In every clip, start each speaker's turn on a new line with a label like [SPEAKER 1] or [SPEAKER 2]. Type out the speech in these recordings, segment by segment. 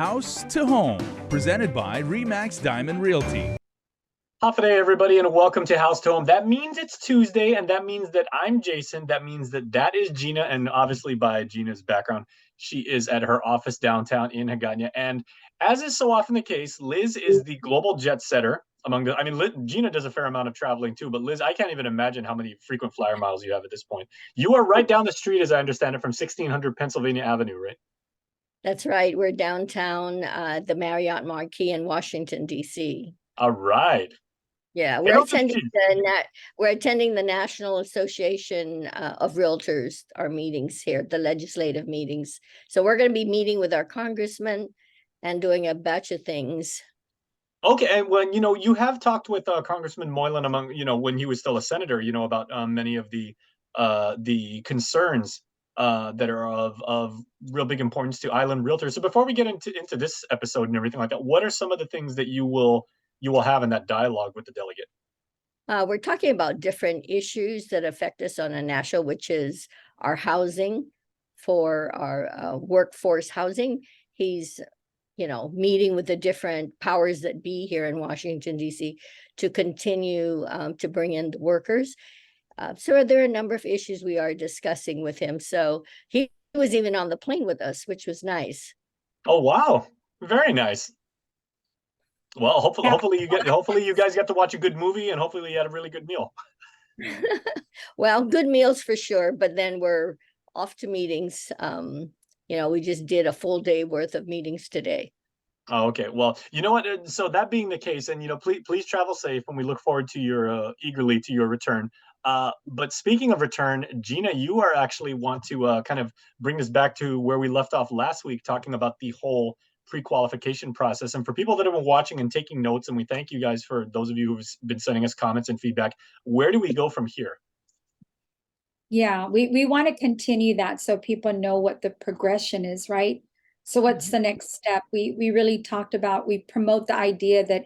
[SPEAKER 1] House to Home, presented by Remax Diamond Realty.
[SPEAKER 2] Half a day, everybody, and welcome to House to Home. That means it's Tuesday, and that means that I'm Jason. That means that is Gina, and obviously by Gina's background, she is at her office downtown in Hagåtña. And as is so often the case, Liz is the global jet setter among the. I mean, Gina does a fair amount of traveling too, but Liz, I can't even imagine how many frequent flyer miles you have at this point. You are right down the street, as I understand it, from 1600 Pennsylvania Avenue, right?
[SPEAKER 3] That's right. We're downtown, the Marriott Marquis in Washington, D.C.
[SPEAKER 2] All right.
[SPEAKER 3] Yeah, we're attending the National Association of Realtors, our meetings here, the legislative meetings. So we're going to be meeting with our congressman and doing a batch of things.
[SPEAKER 2] Okay, and when you have talked with Congressman Moylan among when he was still a senator, about many of the concerns that are of real big importance to island realtors. So before we get into this episode and everything like that, what are some of the things that you will have in that dialogue with the delegate?
[SPEAKER 3] We're talking about different issues that affect us on a national, which is our housing for our workforce housing. He's meeting with the different powers that be here in Washington, D.C. to continue to bring in the workers. So there are a number of issues we are discussing with him. So he was even on the plane with us, which was nice.
[SPEAKER 2] Oh, wow. Very nice. Well, hopefully you guys get to watch a good movie, and hopefully you had a really good meal.
[SPEAKER 3] Well, good meals for sure, but then we're off to meetings. We just did a full day worth of meetings today.
[SPEAKER 2] Oh, okay. Well, you know what? So that being the case, and please travel safe, and we look forward to your eagerly to your return. But speaking of return, Gina, you are actually want to kind of bring us back to where we left off last week, talking about the whole pre-qualification process. And for people that have been watching and taking notes, and we thank you guys for those of you who've been sending us comments and feedback, where do we go from here?
[SPEAKER 4] Yeah, we want to continue that so people know what the progression is, right? So what's the next step? We really talked about, we promote the idea that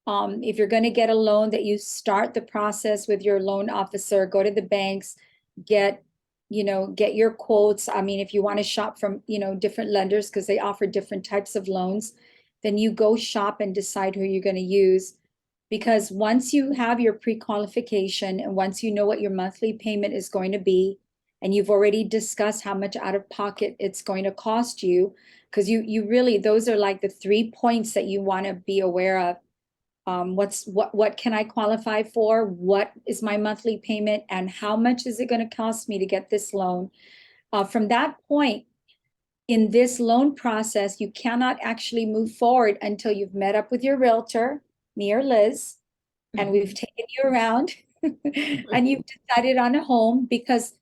[SPEAKER 4] if you're going to get a loan, that you start the process with your loan officer, go to the banks, get your quotes. I mean, if you want to shop from, different lenders because they offer different types of loans, then you go shop and decide who you're going to use. Because once you have your pre-qualification and once you know what your monthly payment is going to be, and you've already discussed how much out of pocket it's going to cost you, because you really, those are like the 3 points that you want to be aware of. What can I qualify for? What is my monthly payment? And how much is it going to cost me to get this loan? From that point, in this loan process, you cannot actually move forward until you've met up with your realtor, me or Liz, and we've taken you around and you've decided on a home, because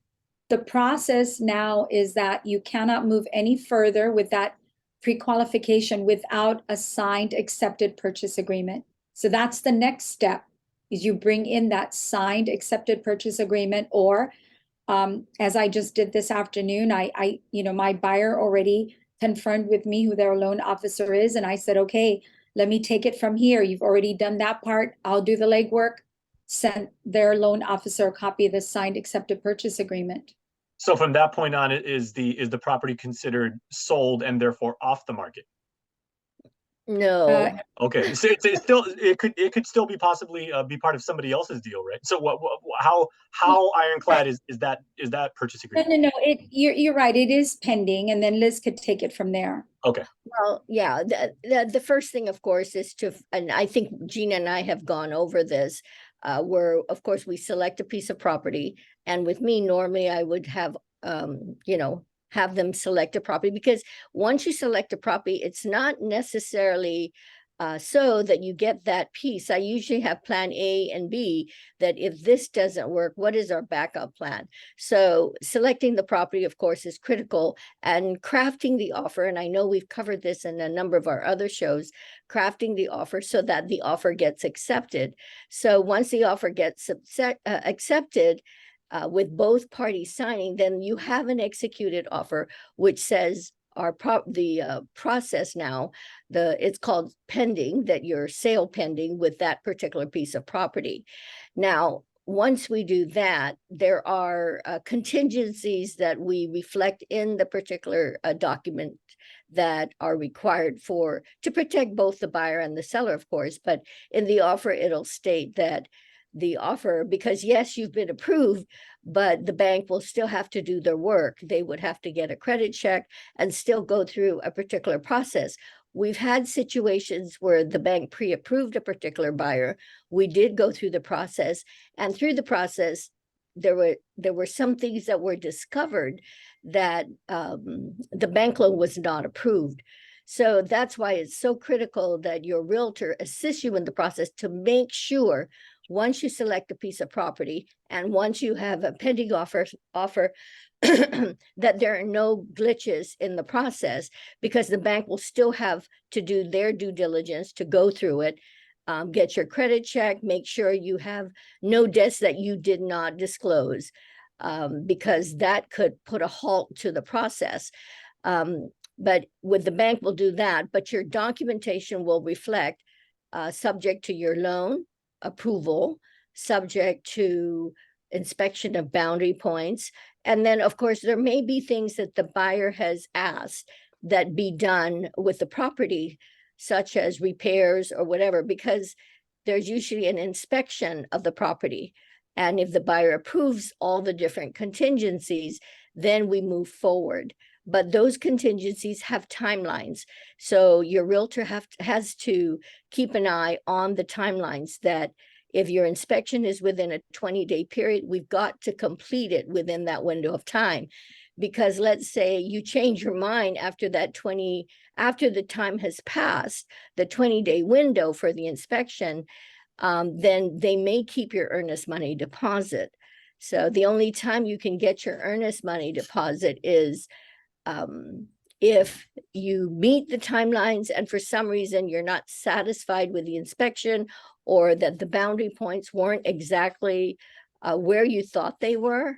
[SPEAKER 4] the process now is that you cannot move any further with that pre-qualification without a signed accepted purchase agreement. So that's the next step, is you bring in that signed accepted purchase agreement, or as I just did this afternoon, my buyer already confirmed with me who their loan officer is. And I said, okay, let me take it from here. You've already done that part. I'll do the legwork. Send their loan officer a copy of the signed accepted purchase agreement.
[SPEAKER 2] So from that point on, is the property considered sold and therefore off the market?
[SPEAKER 3] No.
[SPEAKER 2] Okay, so it could still be possibly be part of somebody else's deal, right? So how ironclad is that purchase agreement?
[SPEAKER 4] No. You're right. It is pending, and then Liz could take it from there.
[SPEAKER 2] Okay.
[SPEAKER 3] Well, yeah. The first thing, of course, is and I think Gina and I have gone over this. Where, of course, we select a piece of property, and with me, normally I would have have them select a property, because once you select a property, it's not necessarily so that you get that piece. I usually have plan A and B, that if this doesn't work, what is our backup plan? So selecting the property, of course, is critical, and crafting the offer. And I know we've covered this in a number of our other shows, crafting the offer so that the offer gets accepted. So once the offer gets accepted, with both parties signing, then you have an executed offer, which says the process now, it's called pending, that your sale pending with that particular piece of property. Now, once we do that, there are contingencies that we reflect in the particular document that are required to protect both the buyer and the seller, of course. But in the offer, it'll state that the offer, because yes, you've been approved, but the bank will still have to do their work. They would have to get a credit check and still go through a particular process. We've had situations where the bank pre-approved a particular buyer. We did go through the process, and through the process, there were some things that were discovered that the bank loan was not approved. So that's why it's so critical that your realtor assists you in the process to make sure, once you select a piece of property and once you have a pending offer that there are no glitches in the process, because the bank will still have to do their due diligence to go through it, get your credit check, make sure you have no debts that you did not disclose, because that could put a halt to the process. But with the bank will do that, but your documentation will reflect subject to your loan approval, subject to inspection of boundary points. And then, of course, there may be things that the buyer has asked that be done with the property, such as repairs or whatever, because there's usually an inspection of the property. And if the buyer approves all the different contingencies, then we move forward. But those contingencies have timelines. So your realtor has to keep an eye on the timelines, that if your inspection is within a 20-day period, we've got to complete it within that window of time. Because let's say you change your mind after the time has passed, the 20-day window for the inspection, then they may keep your earnest money deposit. So the only time you can get your earnest money deposit is if you meet the timelines and for some reason you're not satisfied with the inspection, or that the boundary points weren't exactly where you thought they were.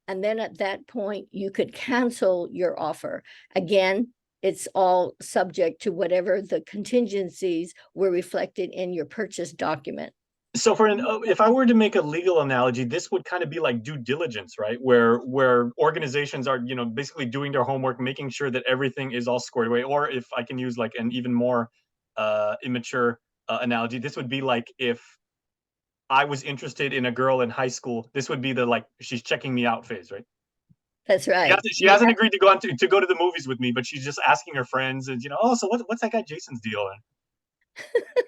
[SPEAKER 3] And then at that point, you could cancel your offer. Again, it's all subject to whatever the contingencies were reflected in your purchase document.
[SPEAKER 2] So if I were to make a legal analogy, this would kind of be like due diligence, right? Where organizations are, basically doing their homework, making sure that everything is all squared away. Or if I can use like an even more immature analogy, this would be like if I was interested in a girl in high school, this would be the like she's checking me out phase, right?
[SPEAKER 3] That's right.
[SPEAKER 2] She hasn't agreed to go to the movies with me, but she's just asking her friends, and oh, so what's that guy Jason's deal?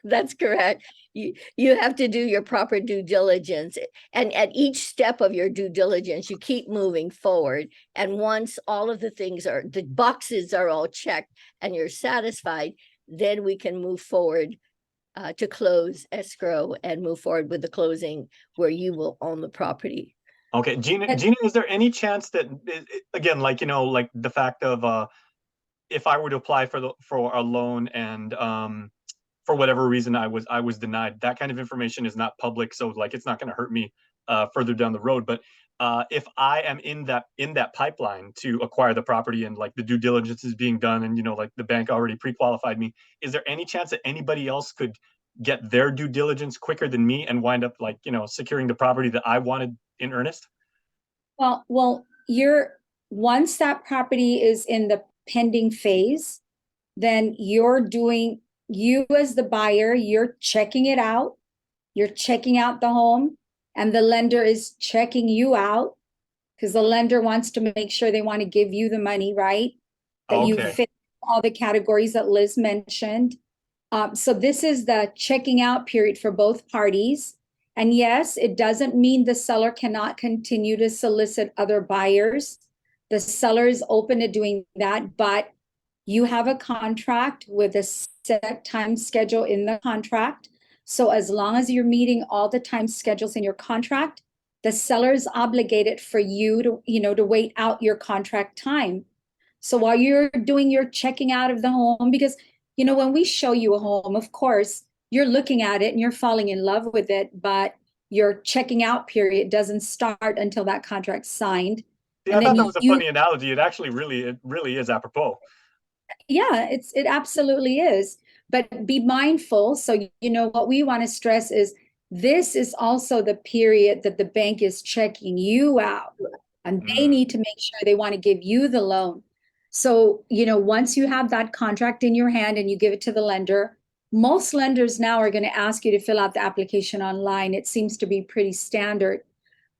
[SPEAKER 3] That's correct. You have to do your proper due diligence, and at each step of your due diligence, you keep moving forward. And once all of the boxes are all checked and you're satisfied, then we can move forward to close escrow and move forward with the closing where you will own the property.
[SPEAKER 2] Okay, Gina, is there any chance that, again, like like the fact of if I were to apply for a loan and for whatever reason I was denied, that kind of information is not public, so like it's not going to hurt me further down the road. But if I am in that pipeline to acquire the property and like the due diligence is being done and like the bank already pre-qualified me, is there any chance that anybody else could get their due diligence quicker than me and wind up like securing the property that I wanted in earnest?
[SPEAKER 4] Well, once that property is in the pending phase, then you as the buyer, you're checking it out, you're checking out the home, and the lender is checking you out, because the lender wants to make sure they want to give you the money, right? That you fit all the categories that Liz mentioned. So this is the checking out period for both parties. And yes, it doesn't mean the seller cannot continue to solicit other buyers. The seller is open to doing that, but you have a contract with a set time schedule in the contract. So as long as you're meeting all the time schedules in your contract, the seller is obligated for you to wait out your contract time. So while you're doing your checking out of the home, because when we show you a home, of course, you're looking at it and you're falling in love with it, but your checking out period doesn't start until that contract's signed.
[SPEAKER 2] Yeah, I thought that was a funny analogy. It actually really is apropos.
[SPEAKER 4] Yeah, it absolutely is. But be mindful. So, what we want to stress is this is also the period that the bank is checking you out, and they need to make sure they want to give you the loan. So, once you have that contract in your hand and you give it to the lender, most lenders now are going to ask you to fill out the application online. It seems to be pretty standard.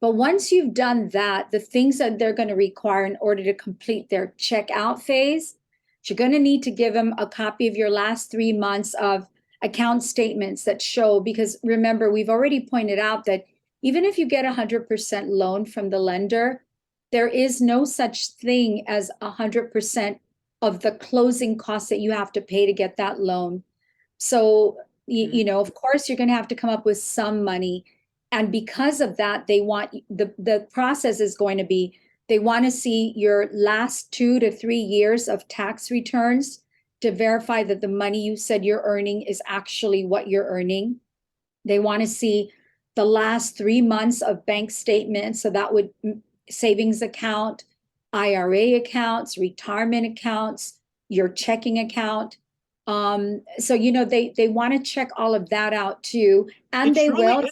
[SPEAKER 4] But once you've done that, the things that they're going to require in order to complete their checkout phase, you're going to need to give them a copy of your last 3 months of account statements that show, because remember, we've already pointed out that even if you get 100% loan from the lender, there is no such thing as 100% of the closing costs that you have to pay to get that loan. So, of course, you're going to have to come up with some money. And because of that, they want the process is going to be, they want to see your last 2 to 3 years of tax returns to verify that the money you said you're earning is actually what you're earning. They want to see the last 3 months of bank statements. So that would savings account, IRA accounts, retirement accounts, your checking account. So they want to check all of that out too, and they will.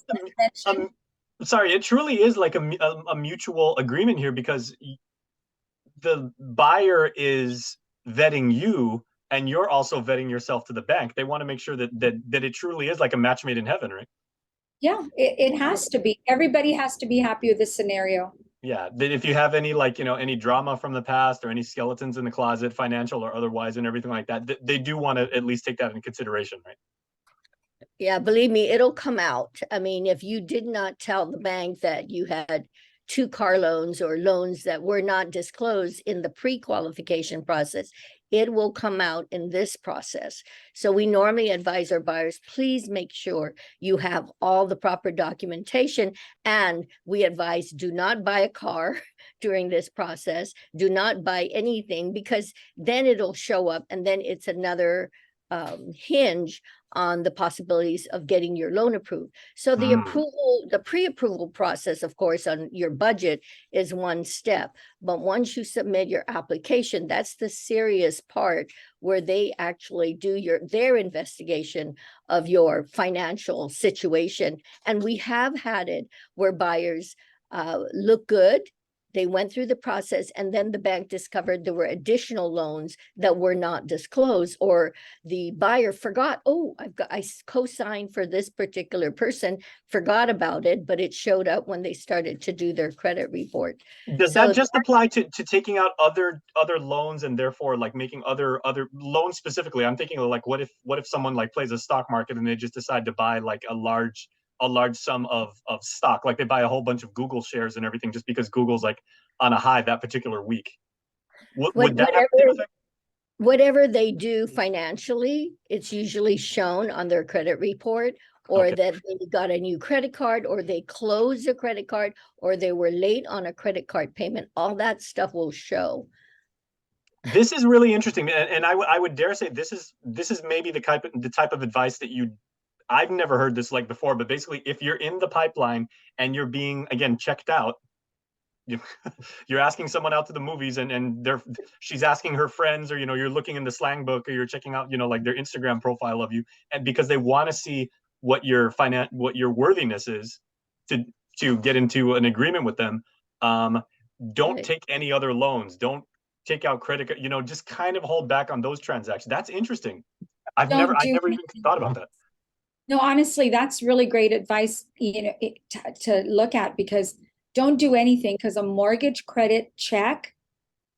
[SPEAKER 2] Sorry, it truly is like a mutual agreement here, because the buyer is vetting you and you're also vetting yourself to the bank. They want to make sure that it truly is like a match made in heaven, right?
[SPEAKER 4] Yeah, it has to be. Everybody has to be happy with this scenario.
[SPEAKER 2] Yeah, that if you have any any drama from the past or any skeletons in the closet, financial or otherwise, and everything like that, they do want to at least take that into consideration, right?
[SPEAKER 3] Yeah, believe me, it'll come out. I mean, if you did not tell the bank that you had 2 car loans or loans that were not disclosed in the pre-qualification process, it will come out in this process. So we normally advise our buyers, please make sure you have all the proper documentation. And we advise, do not buy a car during this process. Do not buy anything, because then it'll show up and then it's another hinge on the possibilities of getting your loan approved. So the the pre-approval process, of course, on your budget is one step. But once you submit your application, that's the serious part where they actually do their investigation of your financial situation. And we have had it where buyers look good. They went through the process, and then the bank discovered there were additional loans that were not disclosed, or the buyer forgot, oh, I co-signed for this particular person, forgot about it, but it showed up when they started to do their credit report.
[SPEAKER 2] Does that just apply to taking out other loans, and therefore like making other loans specifically? I'm thinking of like, what if someone like plays a stock market and they just decide to buy like a large sum of stock, like they buy a whole bunch of Google shares and everything just because Google's like on a high that particular week. Would that have the effect?
[SPEAKER 3] Whatever they do financially, it's usually shown on their credit report, or that they got a new credit card, or they closed a credit card, or they were late on a credit card payment. All that stuff will show.
[SPEAKER 2] This is really interesting, and I would dare say this is maybe the type of advice that I've never heard this like before, but basically if you're in the pipeline and you're being, again, checked out, you're asking someone out to the movies, and she's asking her friends, or you're looking in the slang book, or you're checking out like their Instagram profile of you, and because they want to see what your worthiness is to get into an agreement with them, don't take any other loans, don't take out credit, just kind of hold back on those transactions. That's interesting. I've never even thought about that.
[SPEAKER 4] No, honestly, that's really great advice, to look at, because don't do anything, because a mortgage credit check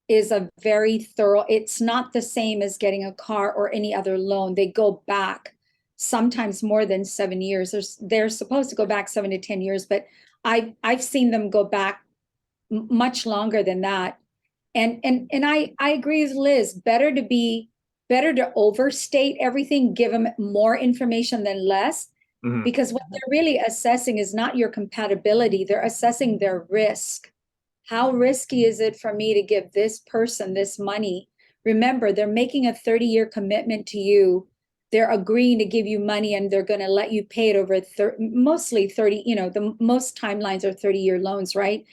[SPEAKER 4] is a very thorough, it's not the same as getting a car or any other loan. They go back sometimes more than 7 years. They're supposed to go back 7 to 10 years, but I've seen them go back much longer than that. And I agree with Liz, better to overstate everything, give them more information than less, because what they're really assessing is not your compatibility, they're assessing their risk. How risky is it for me to give this person this money? Remember, they're making a 30-year commitment to you. They're agreeing to give you money, and they're going to let you pay it over mostly 30, the most timelines are 30-year loans, right?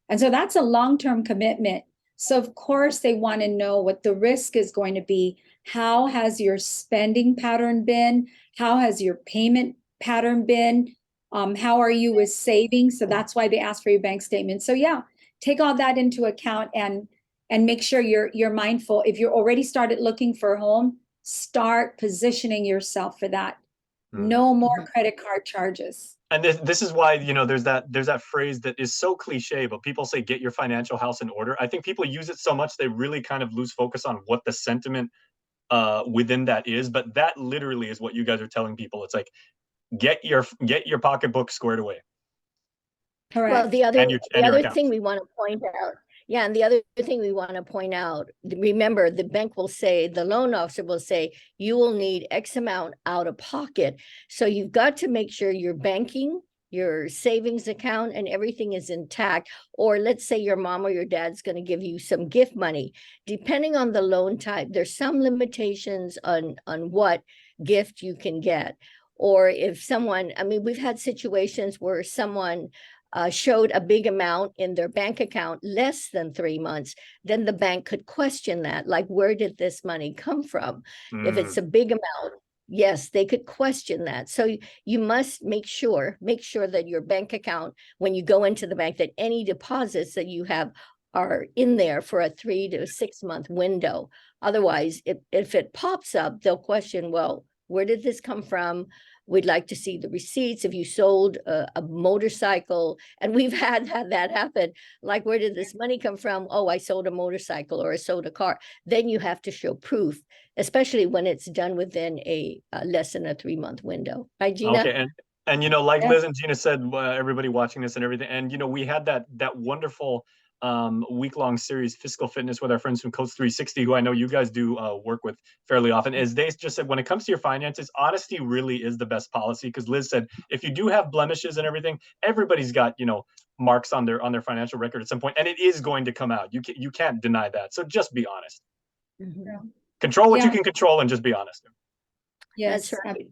[SPEAKER 4] And so that's a long-term commitment. So of course they want to know what the risk is going to be. How has your spending pattern been? How has your payment pattern been? How are you with savings? So that's why they ask for your bank statement. So yeah, take all that into account, and and make sure you're mindful. If you're already started looking for a home, start positioning yourself for that. No more credit card charges.
[SPEAKER 2] And this is why, you know, there's that phrase that is so cliche, but people say get your financial house in order. I think people use it so much they really kind of lose focus on what the sentiment within that is. But that literally is what you guys are telling people. It's like get your pocketbook squared away.
[SPEAKER 4] Correct.
[SPEAKER 3] Well, the other
[SPEAKER 2] accounts.
[SPEAKER 3] thing we want to point out, yeah, and the other thing we want to point out, remember, the bank will say, the loan officer will say, you will need X amount out of pocket. So you've got to make sure your banking, your savings account, and everything is intact. Or let's say your mom or your dad's going to give you some gift money. Depending on the loan type, there's some limitations on what gift you can get. Or if someone, I mean, we've had situations where someone showed a big amount in their bank account less than 3 months, then the bank could question that, like, where did this money come from? If it's a big amount, yes, they could question that. So you must make sure that your bank account, when you go into the bank, that any deposits that you have are in there for a 3 to 6 month window. Otherwise, if it pops up, they'll question, well, where did this come from? We'd like to see the receipts. If you sold a motorcycle, and we've had that happen, like, where did this money come from? Oh, I sold a motorcycle or I sold a car. Then you have to show proof, especially when it's done within a less than a 3 month window. Right, Gina?
[SPEAKER 2] Okay, and you know, like Liz and Gina said, everybody watching this and everything, and you know, we had that wonderful week-long series, Fiscal Fitness, with our friends from Coach 360, who I know you guys do work with fairly often. As they just said, when it comes to your finances, honesty really is the best policy. Because Liz said, if you do have blemishes and everything, everybody's got, you know, marks on their financial record at some point, and it is going to come out. You can't deny that. So just be honest. Control what you can control, and just be honest.
[SPEAKER 3] Yes, that's right.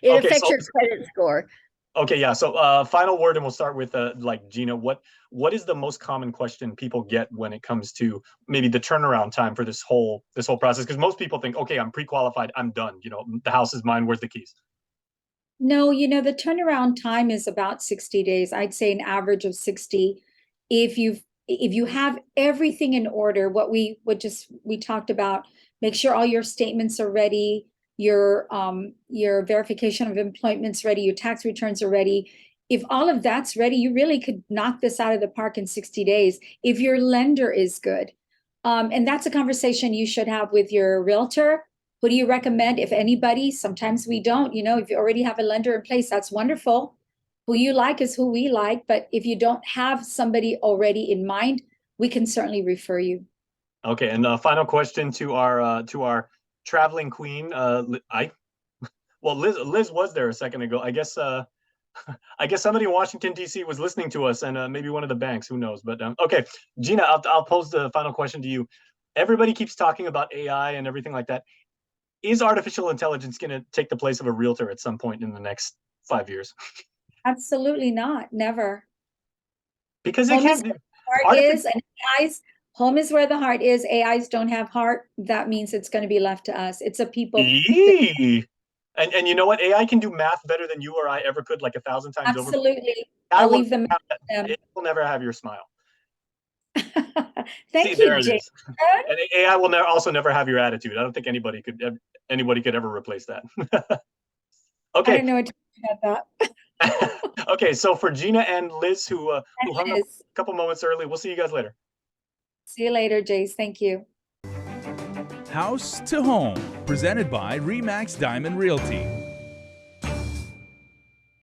[SPEAKER 3] It affects your credit score.
[SPEAKER 2] Okay, yeah. So final word, and we'll start with like Gina. What is the most common question people get when it comes to maybe the turnaround time for this whole process? Because most people think, okay, I'm pre-qualified, I'm done. You know, the house is mine. Where's the keys?
[SPEAKER 4] No, you know, the turnaround time is about 60 days. I'd say an average of 60. If you have everything in order, what we talked about, make sure all your statements are ready, your verification of employment's ready, your tax returns are ready. If all of that's ready, you really could knock this out of the park in 60 days if your lender is good. And that's a conversation you should have with your realtor. Who do you recommend? If anybody, sometimes we don't, you know, if you already have a lender in place, that's wonderful. Who you like is who we like. But if you don't have somebody already in mind, we can certainly refer you.
[SPEAKER 2] Okay. And the final question to our traveling queen. Liz was there a second ago. I guess somebody in Washington, D.C. was listening to us, and maybe one of the banks, who knows? But okay, Gina, I'll pose the final question to you. Everybody keeps talking about AI and everything like that. Is artificial intelligence going to take the place of a realtor at some point in the next 5 years?
[SPEAKER 4] Absolutely not. Never.
[SPEAKER 2] Because it can't.
[SPEAKER 4] Heart is, and AI's home is where the heart is. AIs don't have heart. That means it's going to be left to us. It's a people.
[SPEAKER 2] And you know what? AI can do math better than you or I ever could, like 1,000 times over.
[SPEAKER 4] Absolutely. I'll leave them.
[SPEAKER 2] It will never have your smile.
[SPEAKER 4] Thank you, Jay.
[SPEAKER 2] And AI will also never have your attitude. I don't think anybody could ever replace that. Okay.
[SPEAKER 4] I didn't know what to do about
[SPEAKER 2] that. Okay, so for Gina and Liz, who hung up a couple moments early, we'll see you guys later.
[SPEAKER 4] See you later, Jace. Thank you.
[SPEAKER 1] House to Home, presented by RE/MAX Diamond Realty.